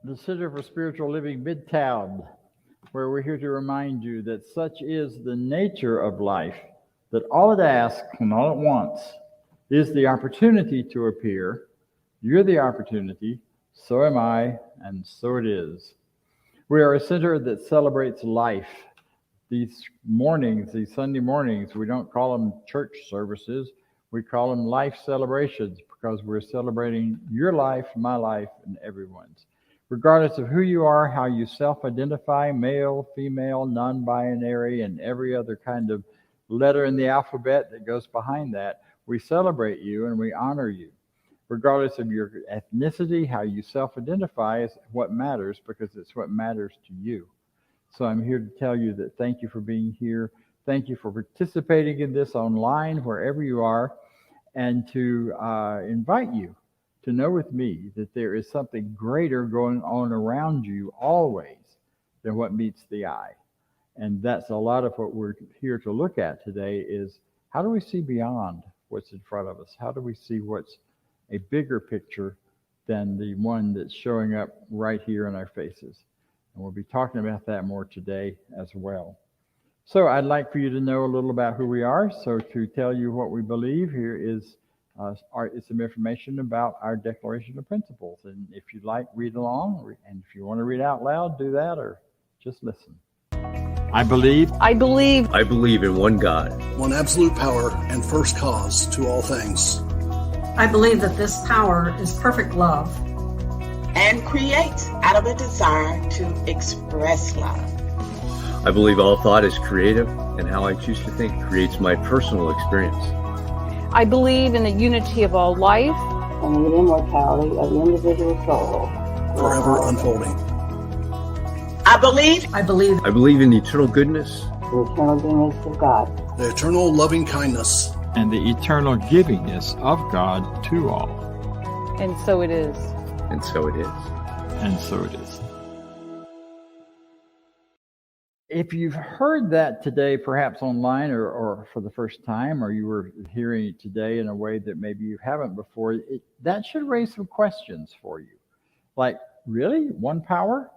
the Center for Spiritual Living Midtown, where we're here to remind you that such is the nature of life, that all it asks and all it wants is the opportunity to appear. You're the opportunity, so am I, and so it is. We are a center that celebrates life. These mornings, these Sunday mornings, we don't call them church services, we call them life celebrations because we're celebrating your life, my life, and everyone's. Regardless of who you are, how you self-identify, male, female, non-binary, and every other kind of letter in the alphabet that goes behind that, we celebrate you and we honor you. Regardless of your ethnicity, how you self-identify is what matters because it's what matters to you. So I'm here to tell you that thank you for being here. Thank you for participating in this online, wherever you are, and to invite you to know with me that there is something greater going on around you always than what meets the eye. And that's a lot of what we're here to look at today is how do we see beyond what's in front of us? How do we see what's a bigger picture than the one that's showing up right here in our faces? And we'll be talking about that more today as well. So I'd like for you to know a little about who we are. So to tell you what we believe, here is some information about our Declaration of Principles. And if you'd like, read along. And if you want to read out loud, do that or just listen. I believe in one God, one absolute power and first cause to all things. I believe that this power is perfect love and creates out of a desire to express love. I believe all thought is creative, and how I choose to think creates my personal experience. I believe in the unity of all life and the immortality of the individual soul, forever unfolding. I believe in the eternal goodness, the eternal goodness of God, the eternal loving kindness, and the eternal givingness of God to all. And so it is. And so it is. And so it is. If you've heard that today, perhaps online or for the first time, or you were hearing it today in a way that maybe you haven't before, that should raise some questions for you. Like, really? One power?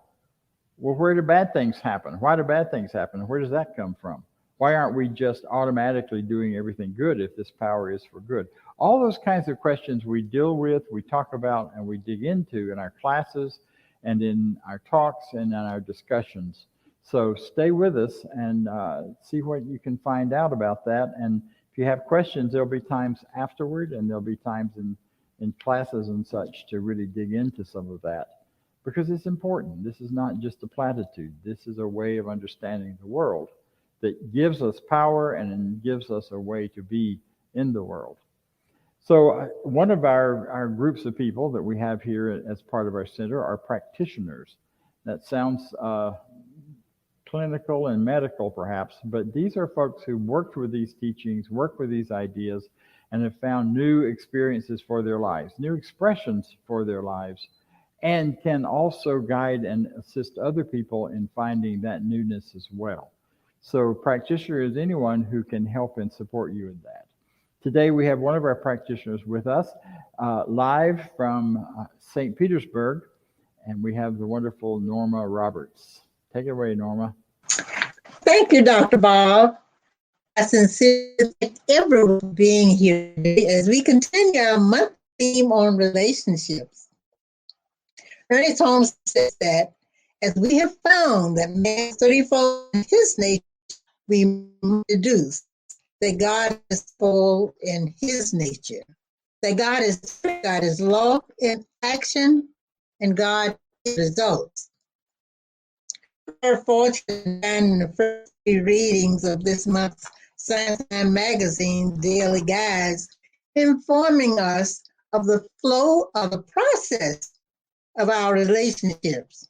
Well, where do bad things happen? Why do bad things happen? Where does that come from? Why aren't we just automatically doing everything good if this power is for good? All those kinds of questions we deal with, we talk about, and we dig into in our classes and in our talks and in our discussions. So stay with us and see what you can find out about that. And if you have questions, there'll be times afterward and there'll be times in classes and such to really dig into some of that. Because it's important. This is not just a platitude. This is a way of understanding the world that gives us power and gives us a way to be in the world. So one of our groups of people that we have here as part of our center are practitioners. That sounds clinical and medical perhaps, but these are folks who worked with these teachings, worked with these ideas, and have found new experiences for their lives, new expressions for their lives, and can also guide and assist other people in finding that newness as well. So practitioner is anyone who can help and support you in that. Today we have one of our practitioners with us live from St. Petersburg, and we have the wonderful Norma Roberts. Take it away, Norma. Thank you, Dr. Bob. I sincerely thank everyone for being here today as we continue our monthly theme on relationships. Ernest Holmes says that as we have found that man's 34 in his nature, we deduce that God is full in his nature, that God is law in action, and God is results. We're fortunate in the first three readings of this month's Science and Magazine daily guides, informing us of the flow of the process of our relationships.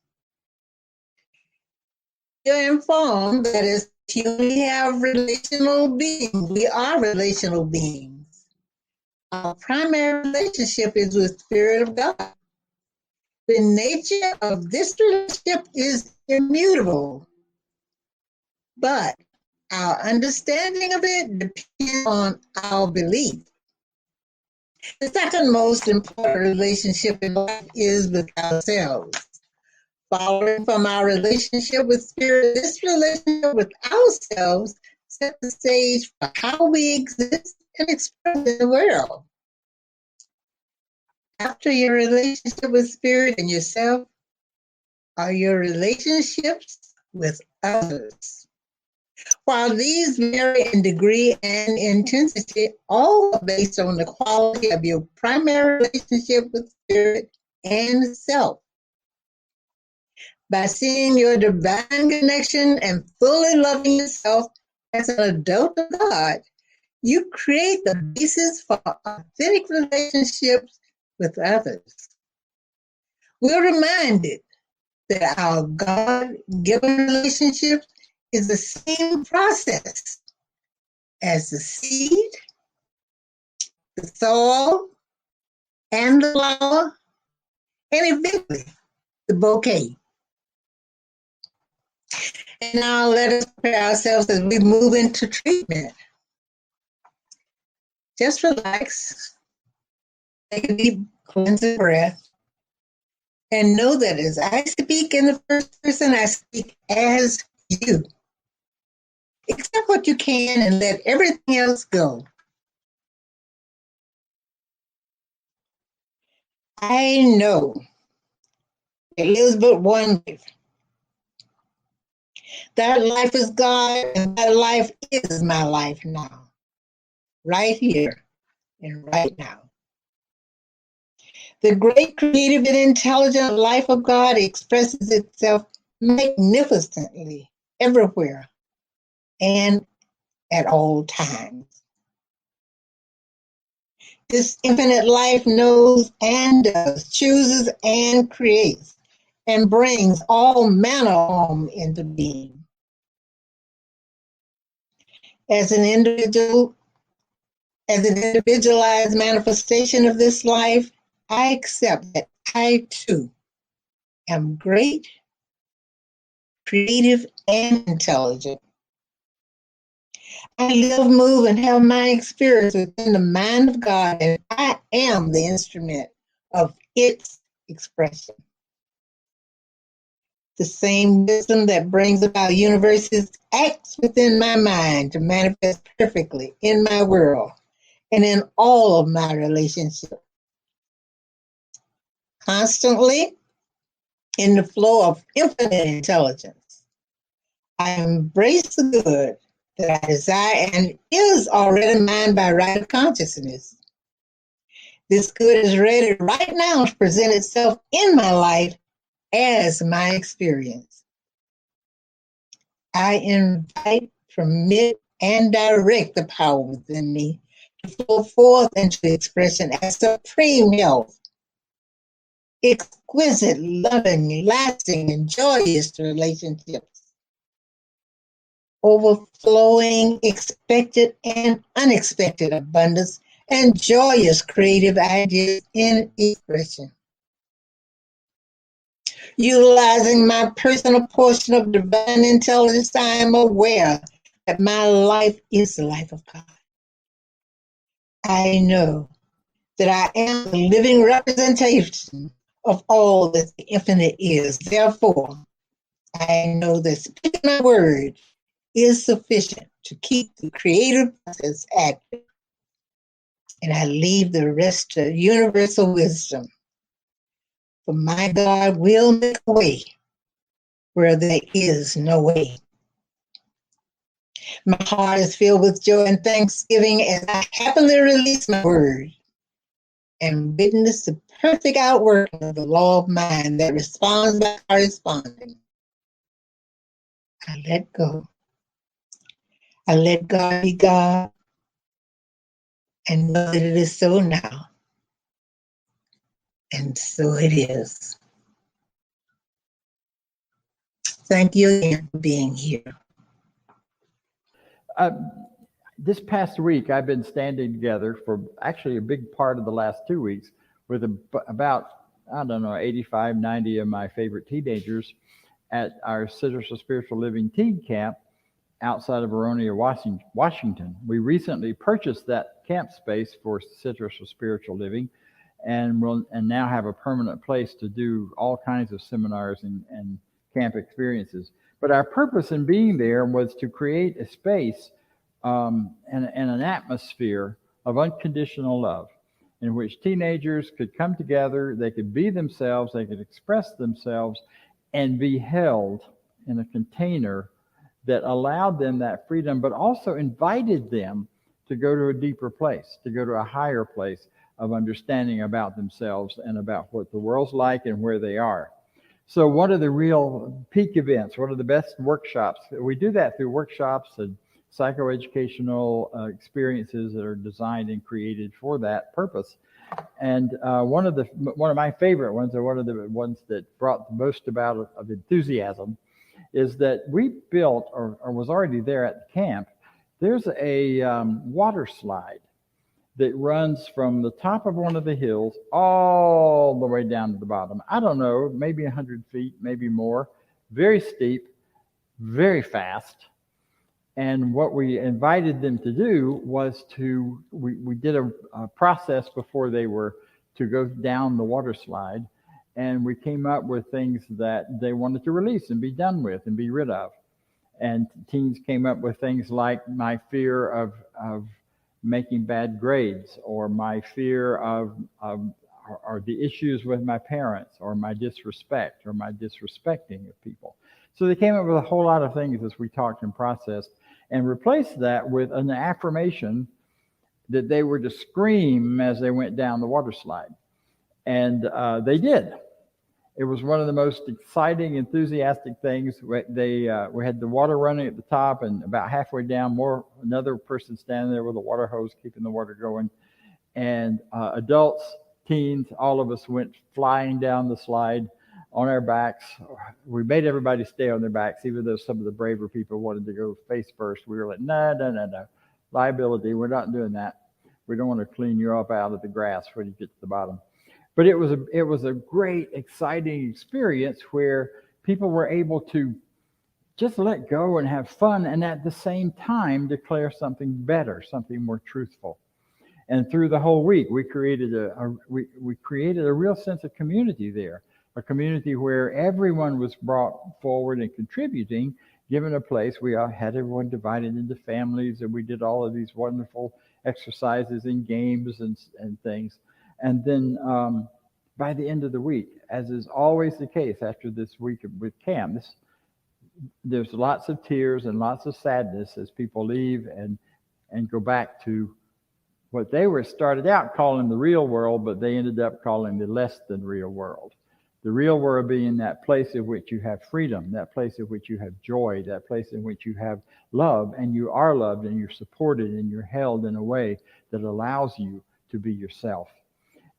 You're informed that as we have relational beings, we are relational beings. Our primary relationship is with the Spirit of God. The nature of this relationship is immutable, but our understanding of it depends on our belief. The second most important relationship in life is with ourselves. Following from our relationship with spirit, this relationship with ourselves sets the stage for how we exist and express in the world. After your relationship with spirit and yourself are your relationships with others. While these vary in degree and intensity, all are based on the quality of your primary relationship with spirit and self. By seeing your divine connection and fully loving yourself as an adult of God, you create the basis for authentic relationships with others. We're reminded that our God-given relationship is the same process as the seed, the soil, and the flower, and eventually the bouquet. And now let us prepare ourselves as we move into treatment. Just relax, take a deep cleansing breath, and know that as I speak in the first person, I speak as you. Accept what you can and let everything else go. I know there is but one life. That life is God, and that life is my life now, right here and right now. The great creative and intelligent life of God expresses itself magnificently everywhere and at all times. This infinite life knows and does, chooses and creates, and brings all manner of into being. As an individualized manifestation of this life, I accept that I too am great, creative, and intelligent. I live, move, and have my experience within the mind of God, and I am the instrument of its expression. The same wisdom that brings about universes acts within my mind to manifest perfectly in my world and in all of my relationships. Constantly, in the flow of infinite intelligence, I embrace the good that I desire and is already mine by right of consciousness. This good is ready right now to present itself in my life as my experience. I invite, permit, and direct the power within me to flow forth into expression as supreme health, exquisite, loving, lasting, and joyous relationships, overflowing, expected, and unexpected abundance, and joyous creative ideas in expression. Utilizing my personal portion of divine intelligence, I am aware that my life is the life of God. I know that I am the living representation of all that the infinite is. Therefore, I know that speaking my word is sufficient to keep the creative process active. And I leave the rest to universal wisdom. For my God will make a way where there is no way. My heart is filled with joy and thanksgiving as I happily release my word and witness the perfect outworking of the law of mind that responds by corresponding. I let go. I let God be God and know that it is so now. And so it is. Thank you again for being here. This past week, I've been standing together for actually a big part of the last 2 weeks with about, 85, 90 of my favorite teenagers at our Citrus of Spiritual Living teen camp outside of Verona, Washington. We recently purchased that camp space for Citrus of Spiritual Living, and now have a permanent place to do all kinds of seminars and camp experiences. But our purpose in being there was to create a space and an atmosphere of unconditional love in which teenagers could come together, they could be themselves, they could express themselves, and be held in a container that allowed them that freedom, but also invited them to go to a deeper place, to go to a higher place of understanding about themselves and about what the world's like and where they are. So what are the real peak events? What are the best workshops? We do that through workshops and psychoeducational experiences that are designed and created for that purpose. And one of my favorite ones, or one of the ones that brought the most about of enthusiasm, is that we built, or was already there at the camp, there's a water slide that runs from the top of one of the hills all the way down to the bottom. I don't know, maybe 100 feet, maybe more. Very steep, very fast. And what we invited them to do was we did a process before they were to go down the water slide. And we came up with things that they wanted to release and be done with and be rid of. And teens came up with things like my fear of making bad grades, or my fear of or the issues with my parents, or my disrespect, or my disrespecting of people. So they came up with a whole lot of things as we talked and processed, and replaced that with an affirmation that they were to scream as they went down the water slide. And they did. It was one of the most exciting, enthusiastic things. We had the water running at the top, and about halfway down, another person standing there with a water hose keeping the water going. And adults, teens, all of us went flying down the slide on our backs. We made everybody stay on their backs, even though some of the braver people wanted to go face first. We were like, no. Liability, we're not doing that. We don't want to clean you up out of the grass when you get to the bottom. But it was a great, exciting experience where people were able to just let go and have fun, and at the same time declare something better, something more truthful. And through the whole week, we created a real sense of community there, a community where everyone was brought forward and contributing, given a place. We had everyone divided into families, and we did all of these wonderful exercises and games and things. And then by the end of the week, as is always the case after this week with camp, there's lots of tears and lots of sadness as people leave and go back to what they were started out calling the real world, but they ended up calling the less than real world. The real world being that place in which you have freedom, that place in which you have joy, that place in which you have love, and you are loved and you're supported and you're held in a way that allows you to be yourself.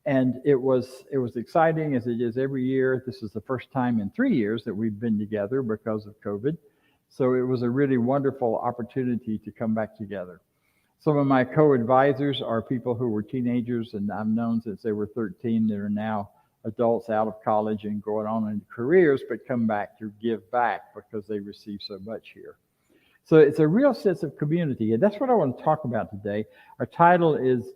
And it was exciting, as it is every year. This is the first time in 3 years that we've been together because of COVID. So it was a really wonderful opportunity to come back together. Some of my co-advisors are people who were teenagers, and I've known since they were 13 that are now adults out of college and going on in careers, but come back to give back because they receive so much here. So it's a real sense of community, and that's what I want to talk about today. Our title is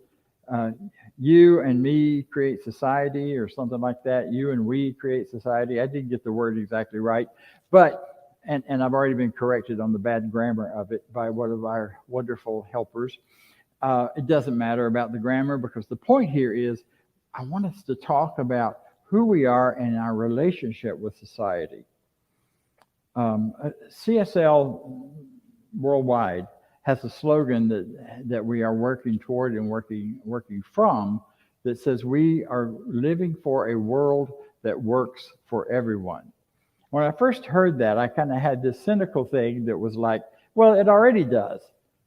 You and Me Create Society, or something like that. You and We Create Society. I didn't get the word exactly right, but, and I've already been corrected on the bad grammar of it by one of our wonderful helpers. It doesn't matter about the grammar, because the point here is I want us to talk about who we are and our relationship with society. CSL worldwide has a slogan that we are working toward and working from, that says we are living for a world that works for everyone. When I first heard that, I kind of had this cynical thing that was like, well, it already does.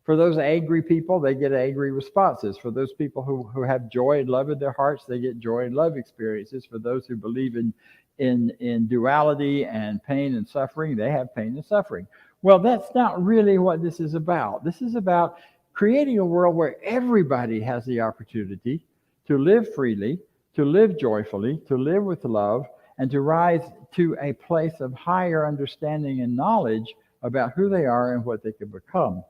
For those angry people, they get angry responses. For those people who have joy and love in their hearts, they get joy and love experiences. For those who believe in duality and pain and suffering, they have pain and suffering. Well, that's not really what this is about. This is about creating a world where everybody has the opportunity to live freely, to live joyfully, to live with love, and to rise to a place of higher understanding and knowledge about who they are and what they can become.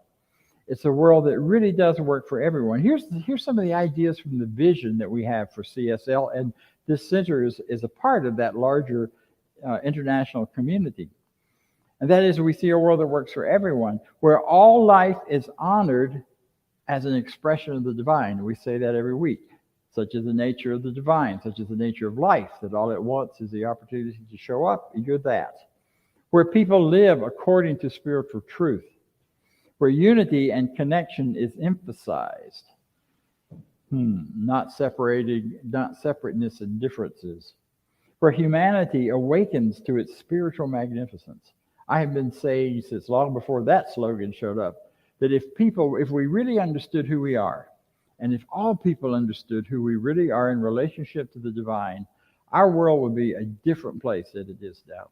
It's a world that really does work for everyone. Here's some of the ideas from the vision that we have for CSL, and this center is a part of that larger international community. And that is, we see a world that works for everyone, where all life is honored as an expression of the divine. We say that every week. Such is the nature of the divine, such is the nature of life, that all it wants is the opportunity to show up, and you're that. Where people live according to spiritual truth, where unity and connection is emphasized, not separateness and differences, where humanity awakens to its spiritual magnificence. I have been saying since long before that slogan showed up, that if we really understood who we are, and if all people understood who we really are in relationship to the divine, our world would be a different place than it is now.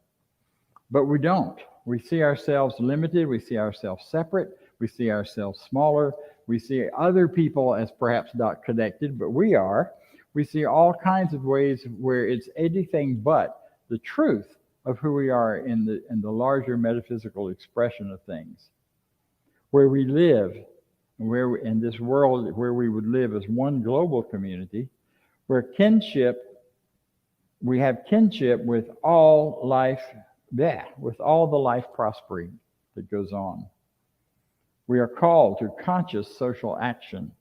But we don't. We see ourselves limited. We see ourselves separate. We see ourselves smaller. We see other people as perhaps not connected, but we are. We see all kinds of ways where it's anything but the truth of who we are in the larger metaphysical expression of things. Where we live, where in this world where we would live as one global community, where we have kinship with all life, with all the life prospering that goes on. We are called to conscious social action.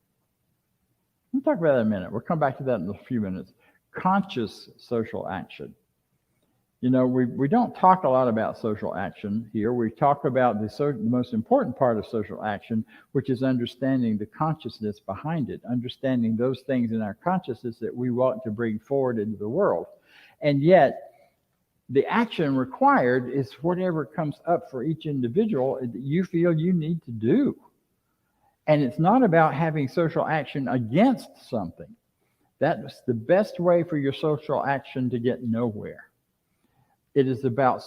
We'll talk about that in a minute. We'll come back to that in a few minutes. Conscious social action. You know, we don't talk a lot about social action here. We talk about the most important part of social action, which is understanding the consciousness behind it, understanding those things in our consciousness that we want to bring forward into the world. And yet, the action required is whatever comes up for each individual that you feel you need to do. And it's not about having social action against something. That's the best way for your social action to get nowhere. It is about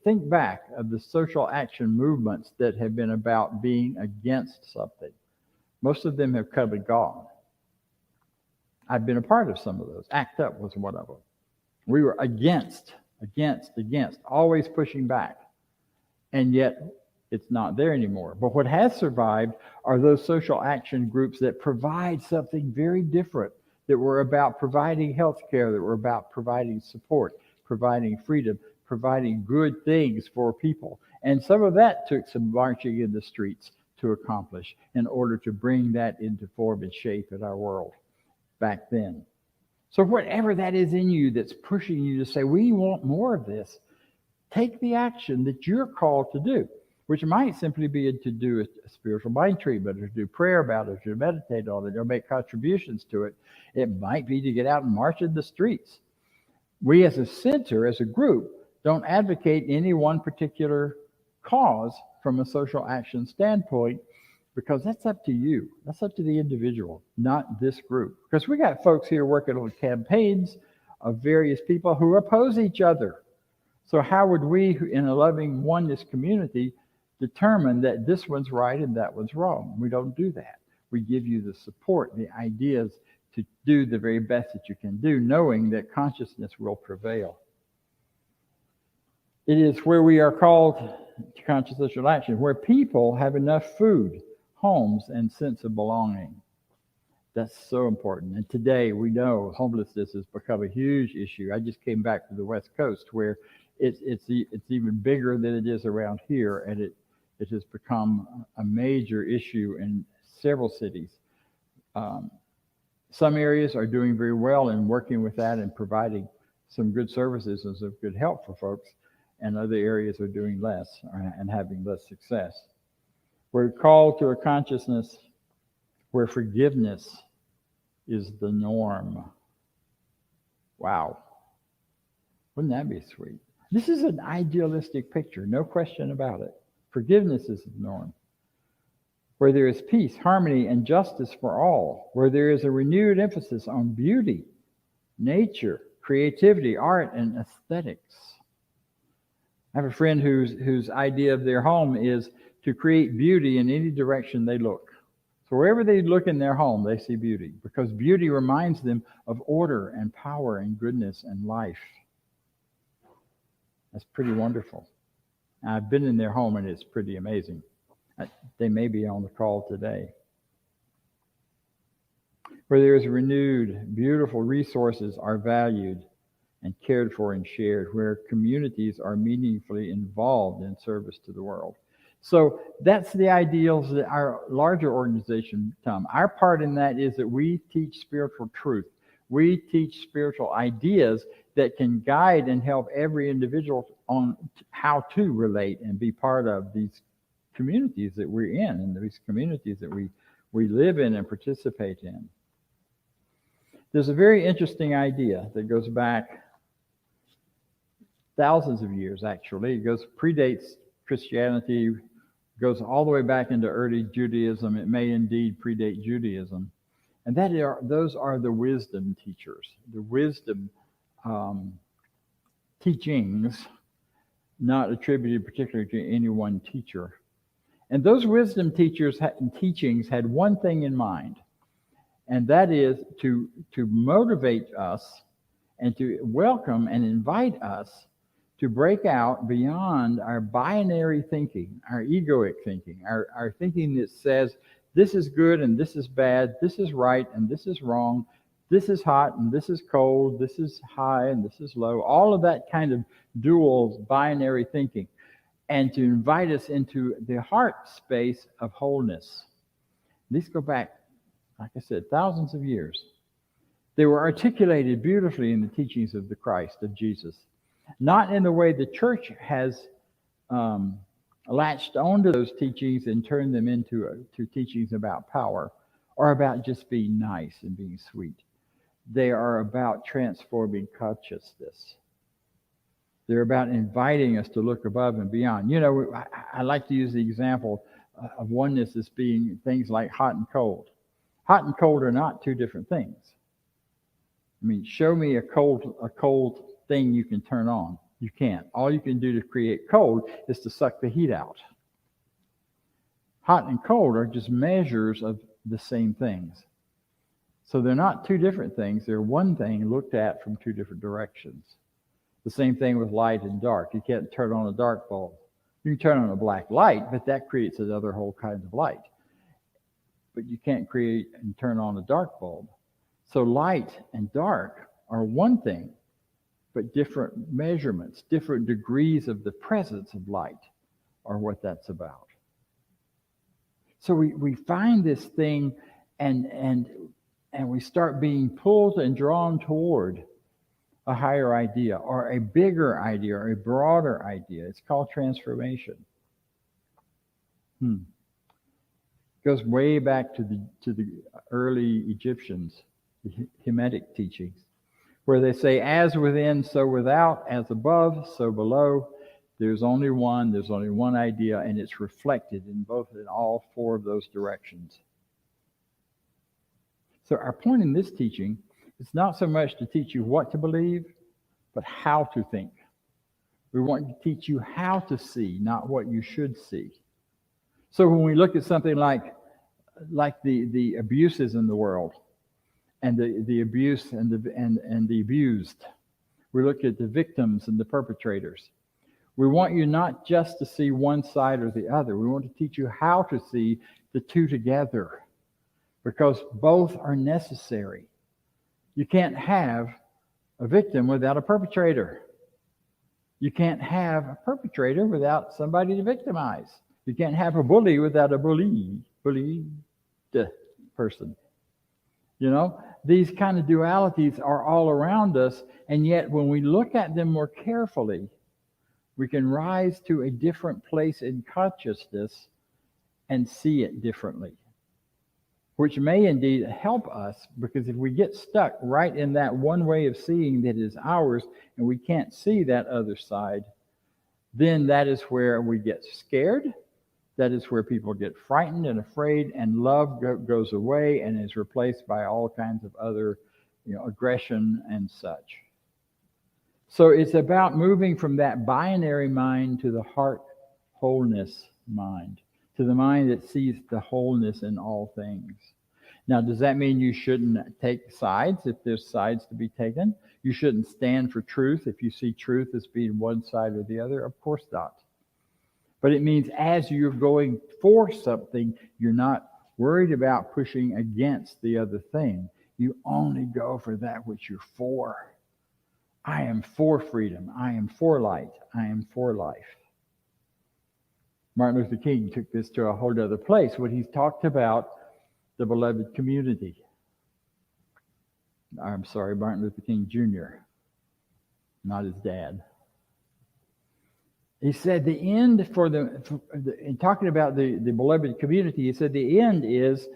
think back of the social action movements that have been about being against something. Most of them have come and gone. I've been a part of some of those. ACT UP was one of them. We were against, always pushing back. And yet it's not there anymore. But what has survived are those social action groups that provide something very different, that were about providing health care, that were about providing support, providing freedom, providing good things for people. And some of that took some marching in the streets to accomplish in order to bring that into form and shape in our world back then. So whatever that is in you that's pushing you to say, we want more of this, take the action that you're called to do, which might simply be to do a spiritual mind treatment, or to do prayer about it, or to meditate on it, or make contributions to it. It might be to get out and march in the streets. We as a center, as a group, don't advocate any one particular cause from a social action standpoint, because that's up to you. That's up to the individual, not this group. Because we got folks here working on campaigns of various people who oppose each other. So how would we, in a loving oneness community, determine that this one's right and that one's wrong? We don't do that. We give you the support, the ideas to do the very best that you can do, knowing that consciousness will prevail. It is where we are called to conscious social action, where people have enough food, homes, and sense of belonging. That's so important. And today we know homelessness has become a huge issue. I just came back to the West Coast, where it's even bigger than it is around here, and it has become a major issue in several cities. Some areas are doing very well in working with that and providing some good services and some good help for folks, and other areas are doing less and having less success. We're called to a consciousness where forgiveness is the norm. Wow. Wouldn't that be sweet? This is an idealistic picture, no question about it. Forgiveness is the norm. Where there is peace, harmony, and justice for all, where there is a renewed emphasis on beauty, nature, creativity, art, and aesthetics. I have a friend whose idea of their home is to create beauty in any direction they look. So wherever they look in their home, they see beauty, because beauty reminds them of order and power and goodness and life. That's pretty wonderful. I've been in their home, and it's pretty amazing. They may be on the call today. Where there is renewed, beautiful resources are valued and cared for and shared, where communities are meaningfully involved in service to the world. So that's the ideals that our larger organization, Tom. Our part in that is that we teach spiritual truth. We teach spiritual ideas that can guide and help every individual on how to relate and be part of these communities that we're in, and these communities that we live in and participate in. There's a very interesting idea that goes back thousands of years, actually. It predates Christianity, goes all the way back into early Judaism. It may indeed predate Judaism. And those are the wisdom teachers, the wisdom teachings, not attributed particularly to any one teacher. And those wisdom teachers and teachings had one thing in mind, and that is to motivate us and to welcome and invite us to break out beyond our binary thinking, our egoic thinking, our thinking that says this is good and this is bad, this is right and this is wrong, this is hot and this is cold, this is high and this is low, all of that kind of dual binary thinking, and to invite us into the heart space of wholeness. These go back, like I said, thousands of years. They were articulated beautifully in the teachings of the Christ, of Jesus. Not in the way the church has latched onto those teachings and turned them into teachings about power or about just being nice and being sweet. They are about transforming consciousness. They're about inviting us to look above and beyond. You know, I like to use the example of oneness as being things like hot and cold. Hot and cold are not two different things. I mean, show me a cold thing you can turn on. You can't. All you can do to create cold is to suck the heat out. Hot and cold are just measures of the same things. So they're not two different things. They're one thing looked at from two different directions. The same thing with light and dark. You can't turn on a dark bulb. You can turn on a black light, but that creates another whole kind of light. But you can't create and turn on a dark bulb. So light and dark are one thing, but different measurements, different degrees of the presence of light are what that's about. So we find this thing and we start being pulled and drawn toward a higher idea or a bigger idea or a broader idea. It's called transformation. Goes way back to the early Egyptians, the Hamitic teachings, where they say, as within, so without, as above, so below. There's only one idea, and it's reflected in all four of those directions. So our point in this teaching is not so much to teach you what to believe, but how to think. We want to teach you how to see, not what you should see. So when we look at something like the abuses in the world, and the abuse and the abused, we look at the victims and the perpetrators. We want you not just to see one side or the other. We want to teach you how to see the two together, because both are necessary. You can't have a victim without a perpetrator. You can't have a perpetrator without somebody to victimize. You can't have a bully without a bullied person. You know, these kind of dualities are all around us, and yet when we look at them more carefully, we can rise to a different place in consciousness and see it differently, which may indeed help us, because if we get stuck right in that one way of seeing that is ours and we can't see that other side, then that is where we get scared. That is where people get frightened and afraid, and love goes away and is replaced by all kinds of other, aggression and such. So it's about moving from that binary mind to the heart wholeness mind, to the mind that sees the wholeness in all things. Now, does that mean you shouldn't take sides if there's sides to be taken? You shouldn't stand for truth if you see truth as being one side or the other? Of course not. But it means as you're going for something, you're not worried about pushing against the other thing. You only go for that which you're for. I am for freedom. I am for light. I am for life. Martin Luther King took this to a whole other place when he talked about the beloved community. I'm sorry, Martin Luther King Jr., not his dad. He said the end in talking about the beloved community, he said the end is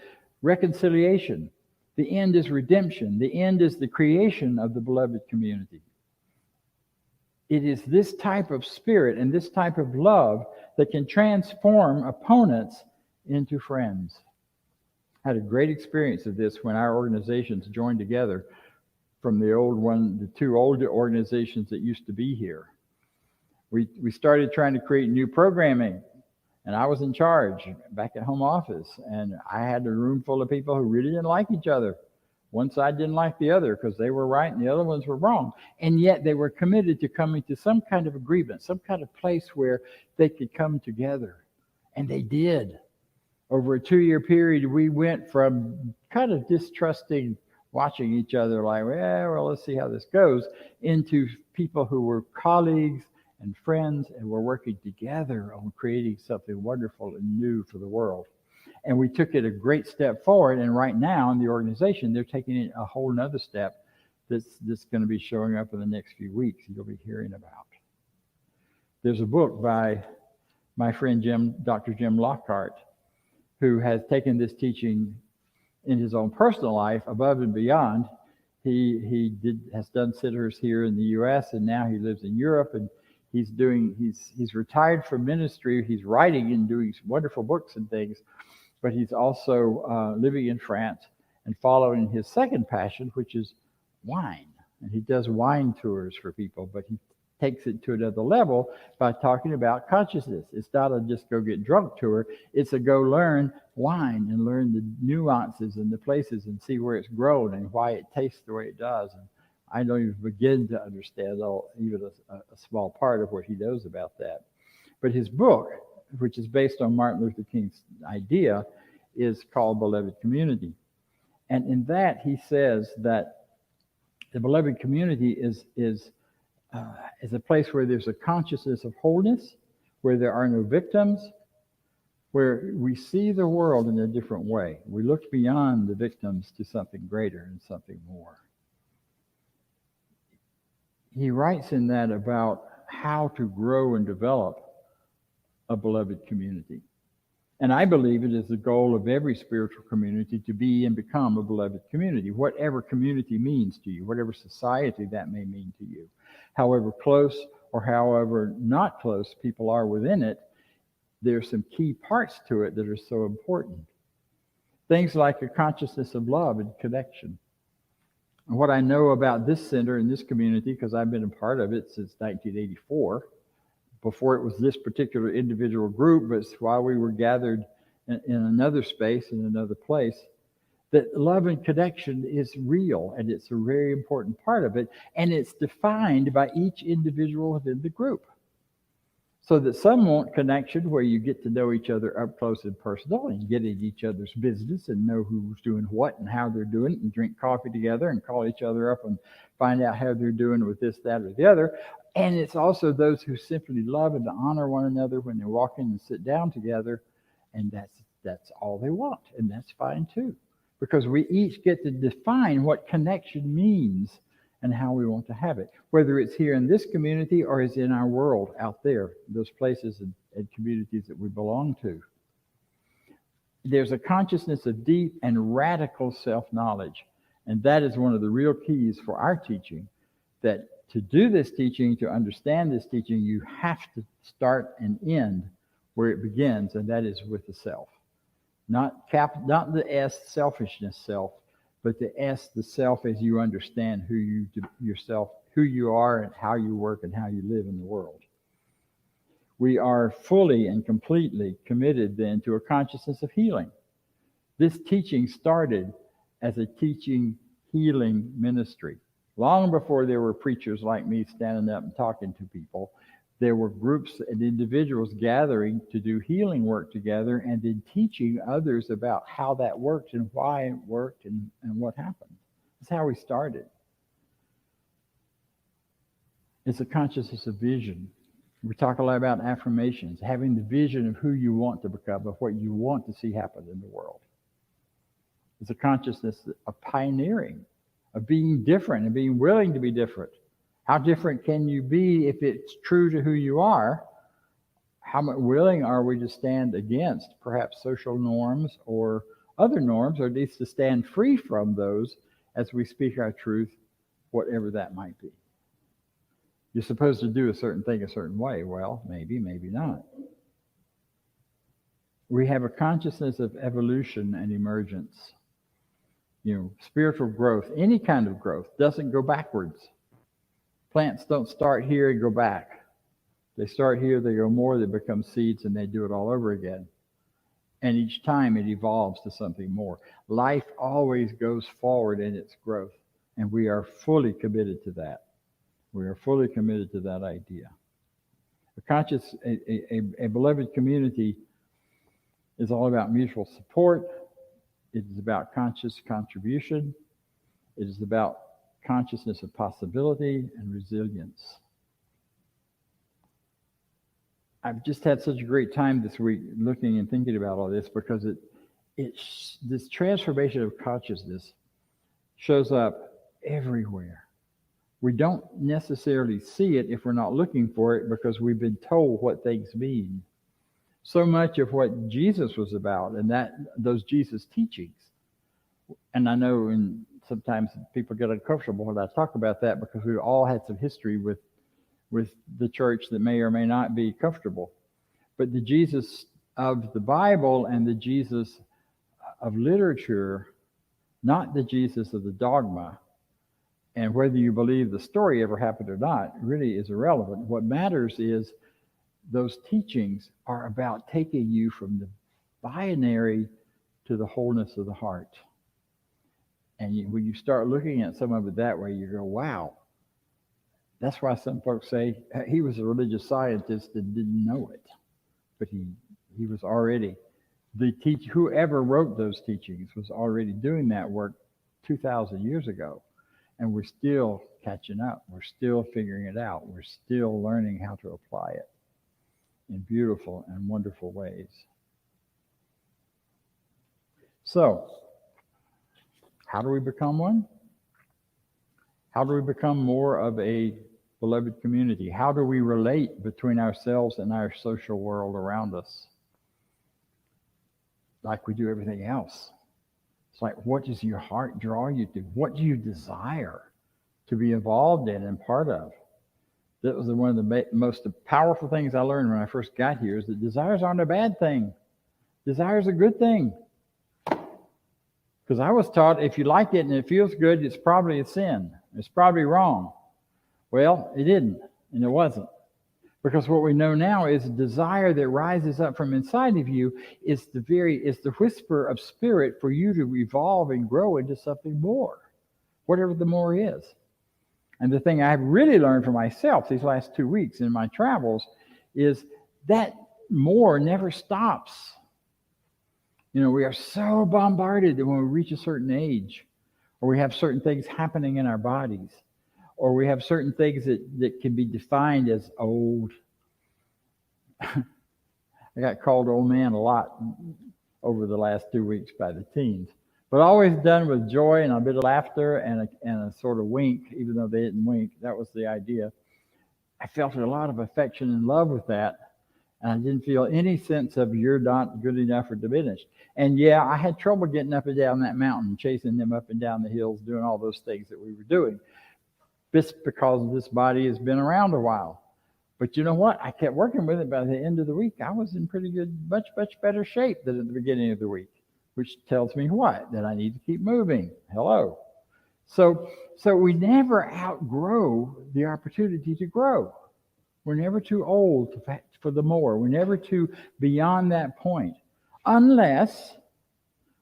reconciliation. The end is redemption. The end is the creation of the beloved community. It is this type of spirit and this type of love that can transform opponents into friends. I had a great experience of this when our organizations joined together from the two older organizations that used to be here. We started trying to create new programming, and I was in charge back at home office, and I had a room full of people who really didn't like each other. One side didn't like the other because they were right and the other ones were wrong. And yet they were committed to coming to some kind of agreement, some kind of place where they could come together. And they did. Over a 2-year period, we went from kind of distrusting, watching each other like, well, let's see how this goes, into people who were colleagues and friends, and we're working together on creating something wonderful and new for the world. And we took it a great step forward, and right now in the organization, they're taking it a whole nother step that's going to be showing up in the next few weeks you'll be hearing about. There's a book by my friend Dr. Jim Lockhart, who has taken this teaching in his own personal life above and beyond. He has done sitters here in the U.S., and now he lives in Europe, and he's retired from ministry. He's writing and doing wonderful books and things, but he's also living in France and following his second passion, which is wine. And he does wine tours for people, but he takes it to another level by talking about consciousness. It's not a just go get drunk tour. It's a go learn wine and learn the nuances and the places and see where it's grown and why it tastes the way it does. And I don't even begin to understand even a small part of what he knows about that. But his book, which is based on Martin Luther King's idea, is called Beloved Community. And in that, he says that the beloved community is a place where there's a consciousness of wholeness, where there are no victims, where we see the world in a different way. We look beyond the victims to something greater and something more. He writes in that about how to grow and develop a beloved community. And I believe it is the goal of every spiritual community to be and become a beloved community, whatever community means to you, whatever society that may mean to you. However close or however not close people are within it, there's some key parts to it that are so important. Things like a consciousness of love and connection. And what I know about this center and this community, because I've been a part of it since 1984, before it was this particular individual group, but it's while we were gathered in another space, in another place, that love and connection is real, and it's a very important part of it, and it's defined by each individual within the group. So that some want connection where you get to know each other up close and personal and get in each other's business and know who's doing what and how they're doing it and drink coffee together and call each other up and find out how they're doing with this, that, or the other. And it's also those who simply love and honor one another when they walk in and sit down together, and that's all they want, and that's fine too. Because we each get to define what connection means and how we want to have it, whether it's here in this community or is in our world out there, those places and communities that we belong to. There's a consciousness of deep and radical self-knowledge, and that is one of the real keys for our teaching, that to do this teaching, to understand this teaching, you have to start and end where it begins, and that is with the self. Not the S, selfishness self, but the S, the self as you understand who you are and how you work and how you live in the world. We are fully and completely committed then to a consciousness of healing. This teaching started as a teaching healing ministry. Long before there were preachers like me standing up and talking to people, there were groups and individuals gathering to do healing work together and then teaching others about how that worked and why it worked and what happened. That's how we started. It's a consciousness of vision. We talk a lot about affirmations, having the vision of who you want to become, of what you want to see happen in the world. It's a consciousness of pioneering, of being different and being willing to be different. How different can you be if it's true to who you are? How much willing are we to stand against perhaps social norms or other norms, or at least to stand free from those as we speak our truth, whatever that might be? You're supposed to do a certain thing a certain way. Well, maybe, maybe not. We have a consciousness of evolution and emergence. Spiritual growth, any kind of growth, doesn't go backwards. Plants don't start here and go back. They start here, they go more, they become seeds, and they do it all over again. And each time it evolves to something more. Life always goes forward in its growth, and we are fully committed to that. We are fully committed to that idea. A beloved community is all about mutual support. It is about conscious contribution. It is about consciousness of possibility and resilience. I've just had such a great time this week looking and thinking about all this, because this transformation of consciousness shows up everywhere. We don't necessarily see it if we're not looking for it, because we've been told what things mean. So much of what Jesus was about, and those Jesus teachings. And I know sometimes people get uncomfortable when I talk about that, because we've all had some history with the church that may or may not be comfortable. But the Jesus of the Bible and the Jesus of literature, not the Jesus of the dogma, and whether you believe the story ever happened or not, really is irrelevant. What matters is those teachings are about taking you from the binary to the wholeness of the heart. And when you start looking at some of it that way, you go, wow. That's why some folks say he was a religious scientist and didn't know it. But he was already, whoever wrote those teachings was already doing that work 2,000 years ago. And we're still catching up. We're still figuring it out. We're still learning how to apply it in beautiful and wonderful ways. So, how do we become one? How do we become more of a beloved community? How do we relate between ourselves and our social world around us? Like we do everything else. It's like, what does your heart draw you to? What do you desire to be involved in and part of? That was one of the most powerful things I learned when I first got here, is that desires aren't a bad thing. Desire is a good thing. Because I was taught if you like it and it feels good, it's probably a sin. It's probably wrong. Well, it didn't, and it wasn't. Because what we know now is desire that rises up from inside of you is the whisper of spirit for you to evolve and grow into something more, whatever the more is. And the thing I've really learned for myself these last 2 weeks in my travels is that more never stops. We are so bombarded that when we reach a certain age, or we have certain things happening in our bodies, or we have certain things that can be defined as old. I got called old man a lot over the last 2 weeks by the teens, but always done with joy and a bit of laughter and a sort of wink, even though they didn't wink. That was the idea. I felt a lot of affection and love with that, and I didn't feel any sense of you're not good enough or diminished. And yeah, I had trouble getting up and down that mountain, chasing them up and down the hills, doing all those things that we were doing. Just because this body has been around a while. But you know what? I kept working with it. By the end of the week, I was in pretty good, much better shape than at the beginning of the week, which tells me what? That I need to keep moving. Hello. So we never outgrow the opportunity to grow. We're never too old for the more. We're never too beyond that point, unless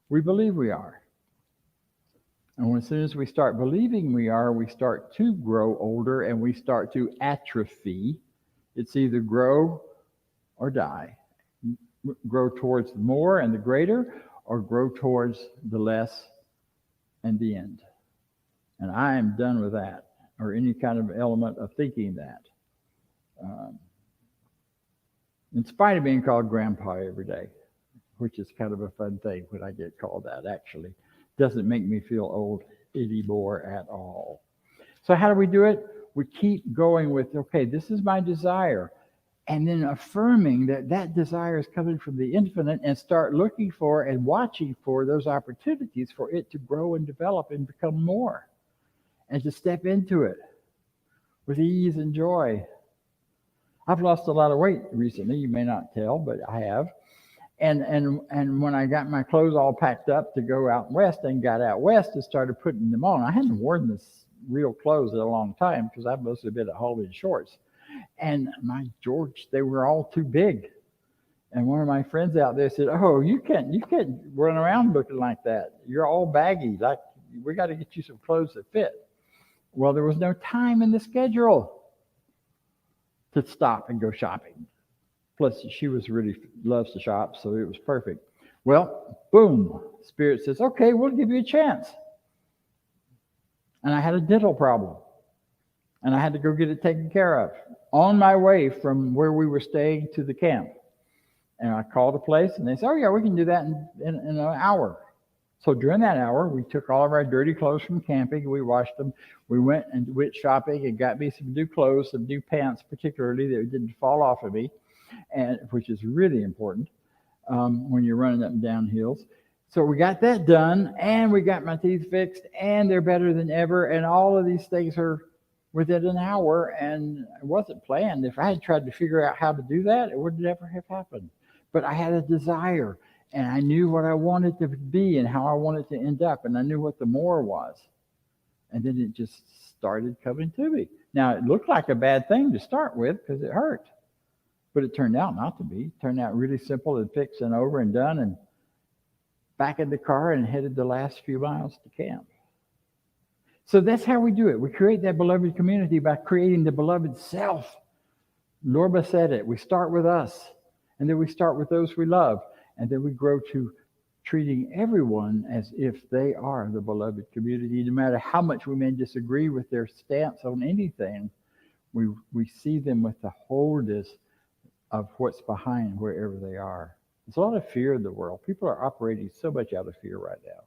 we believe we are. And as soon as we start believing we are, we start to grow older and we start to atrophy It's either grow or die. Grow towards the more and the greater, or grow towards the less and the end. And I am done with that, or any kind of element of thinking that. In spite of being called grandpa every day, which is kind of a fun thing when I get called that, actually. Doesn't make me feel old anymore at all. So how do we do it? We keep going with, okay, this is my desire. And then affirming that that desire is coming from the infinite, and start looking for and watching for those opportunities for it to grow and develop and become more. And to step into it with ease and joy. I've lost a lot of weight recently. You may not tell, but I have. And when I got my clothes all packed up to go out west and got out west and started putting them on, I hadn't worn this real clothes in a long time because I've mostly been at home in shorts. And my George, they were all too big. And one of my friends out there said, "Oh, you can't run around looking like that. You're all baggy. Like, we got to get you some clothes that fit." Well, there was no time in the schedule to stop and go shopping. Plus, she really loves to shop, so it was perfect. Well, boom, Spirit says, "Okay, we'll give you a chance." And I had a dental problem, and I had to go get it taken care of on my way from where we were staying to the camp. And I called a place, and they said, "Oh, yeah, we can do that in an hour." So during that hour, we took all of our dirty clothes from camping, we washed them, we went shopping and got me some new clothes, some new pants, particularly that didn't fall off of me, and which is really important when you're running up and down hills. So we got that done, and we got my teeth fixed, and they're better than ever, and all of these things are within an hour, and it wasn't planned. If I had tried to figure out how to do that, it would never have happened. But I had a desire, and I knew what I wanted to be and how I wanted to end up, and I knew what the more was. And then it just started coming to me. Now, it looked like a bad thing to start with because it hurt, but it turned out not to be. It turned out really simple and fixed and over and done, and back in the car and headed the last few miles to camp. So that's how we do it. We create that beloved community by creating the beloved self. Norma said it. We start with us, and then we start with those we love, and then we grow to treating everyone as if they are the beloved community. No matter how much we may disagree with their stance on anything, we see them with the wholeness of what's behind wherever they are. There's a lot of fear in the world. People are operating so much out of fear right now.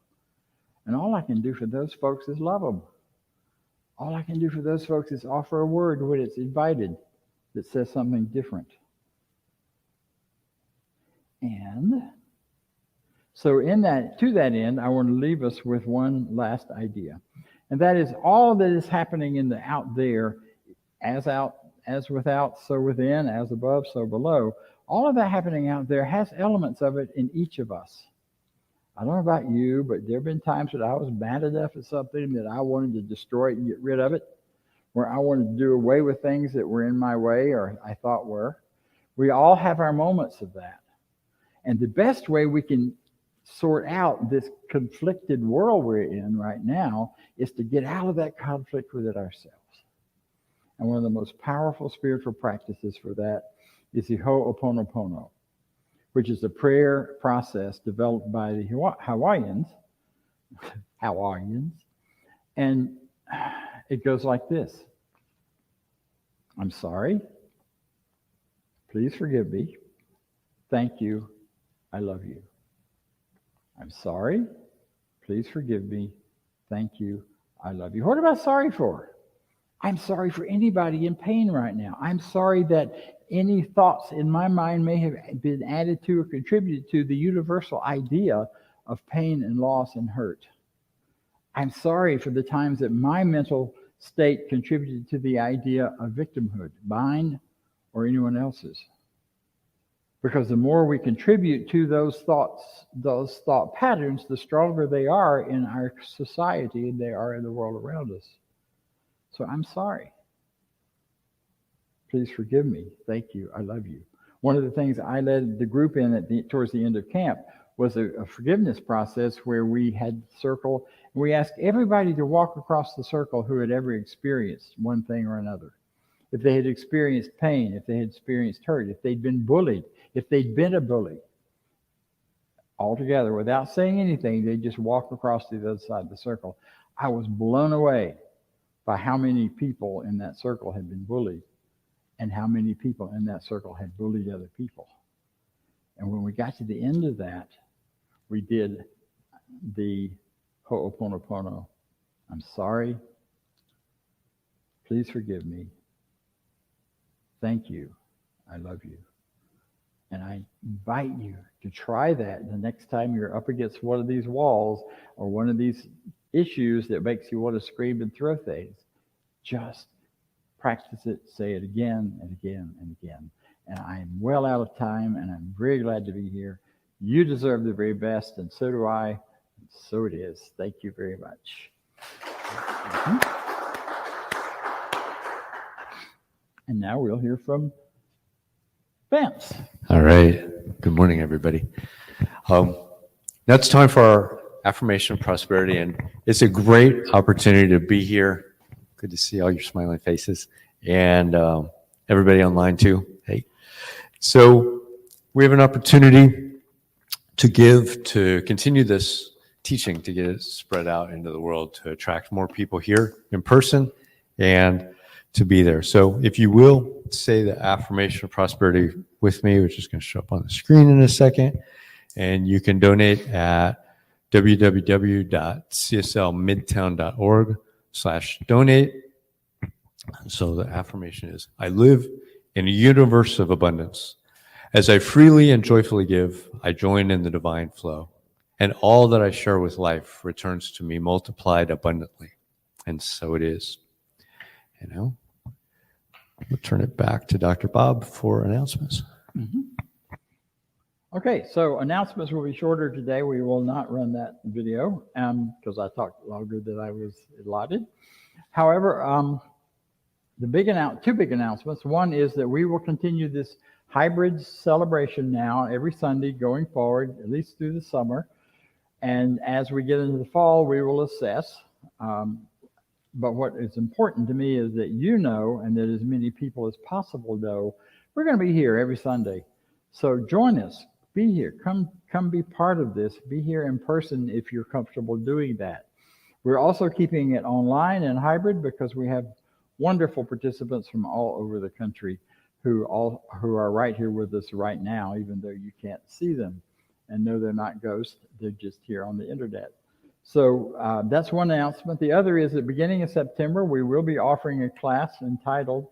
And all I can do for those folks is love them. All I can do for those folks is offer a word when it's invited that says something different. And so to that end, I want to leave us with one last idea. And that is all that is happening in the out there, as without, so within, as above, so below. All of that happening out there has elements of it in each of us. I don't know about you, but there have been times that I was mad enough at something that I wanted to destroy it and get rid of it, where I wanted to do away with things that were in my way or I thought were. We all have our moments of that. And the best way we can sort out this conflicted world we're in right now is to get out of that conflict with it ourselves. And one of the most powerful spiritual practices for that is the Ho'oponopono, which is a prayer process developed by the Hawaiians. And it goes like this. I'm sorry. Please forgive me. Thank you. I love you. I'm sorry. Please forgive me. Thank you. I love you. What am I sorry for? I'm sorry for anybody in pain right now. I'm sorry that any thoughts in my mind may have been added to or contributed to the universal idea of pain and loss and hurt. I'm sorry for the times that my mental state contributed to the idea of victimhood, mine or anyone else's. Because the more we contribute to those thought patterns, the stronger they are in our society and they are in the world around us. So I'm sorry. Please forgive me. Thank you. I love you. One of the things I led the group in towards the end of camp was a forgiveness process where we had circle, and we asked everybody to walk across the circle who had ever experienced one thing or another. if they had experienced pain, if they had experienced hurt, if they'd been bullied, if they'd been a bully. All together, without saying anything, they just walk across to the other side of the circle. I was blown away by how many people in that circle had been bullied and how many people in that circle had bullied other people. And when we got to the end of that, we did the Ho'oponopono. I'm sorry. Please forgive me. Thank you. I love you. And I invite you to try that the next time you're up against one of these walls or one of these issues that makes you want to scream and throw things. Just practice it, say it again and again and again. And I am well out of time, and I'm very glad to be here. You deserve the very best, and so do I. And so it is. Thank you very much. And now we'll hear from Vance. All right. Good morning, everybody. Now it's time for our affirmation of prosperity, and it's a great opportunity to be here. Good to see all your smiling faces, and everybody online too. Hey. So we have an opportunity to give, to continue this teaching, to get it spread out into the world, to attract more people here in person and to be there. So if you will say the affirmation of prosperity with me, which is going to show up on the screen in a second, and you can donate at www.cslmidtown.org/donate. So the affirmation is, I live in a universe of abundance. As I freely and joyfully give, I join in the divine flow, and all that I share with life returns to me multiplied abundantly. And so it is. You know, we'll turn it back to Dr. Bob for announcements. Mm-hmm. Okay, so announcements will be shorter today. We will not run that video because I talked longer than I was allotted. However, two big announcements. One is that we will continue this hybrid celebration now every Sunday going forward, at least through the summer. And as we get into the fall, we will assess. But what is important to me is that you know, and that as many people as possible know, we're going to be here every Sunday. So join us. Be here. Come be part of this. Be here in person if you're comfortable doing that. We're also keeping it online and hybrid because we have wonderful participants from all over the country who are right here with us right now, even though you can't see them. And no, they're not ghosts. They're just here on the internet. So that's one announcement. The other is that beginning of September, we will be offering a class entitled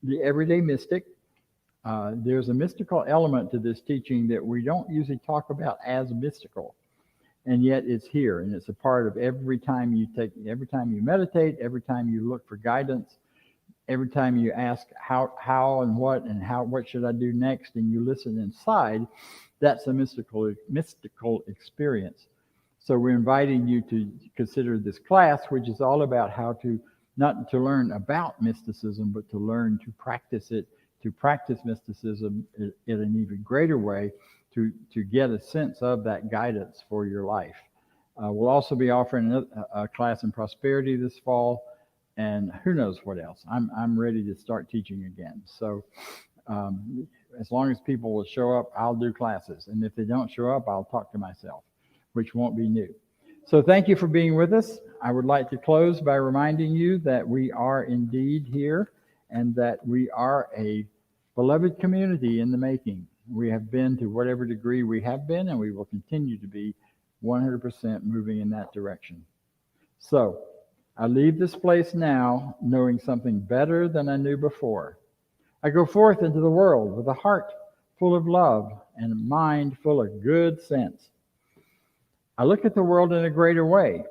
The Everyday Mystic. There's a mystical element to this teaching that we don't usually talk about as mystical, and yet it's here, and it's a part of every time you meditate, every time you look for guidance, every time you ask how and what should I do next, and you listen inside. That's a mystical experience. So we're inviting you to consider this class, which is all about how to not to learn about mysticism, but to learn to practice it. To practice mysticism in an even greater way, to get a sense of that guidance for your life. We'll also be offering a class in prosperity this fall, and who knows what else. I'm ready to start teaching again. So as long as people will show up, I'll do classes. And if they don't show up, I'll talk to myself, which won't be new. So thank you for being with us. I would like to close by reminding you that we are indeed here, and that we are a beloved community in the making. We have been, to whatever degree we have been, and we will continue to be 100% moving in that direction. So I leave this place now knowing something better than I knew before. I go forth into the world with a heart full of love and a mind full of good sense. I look at the world in a greater way,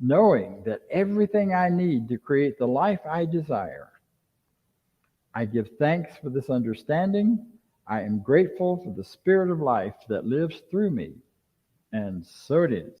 knowing that everything I need to create the life I desire. I give thanks for this understanding. I am grateful for the spirit of life that lives through me. And so it is.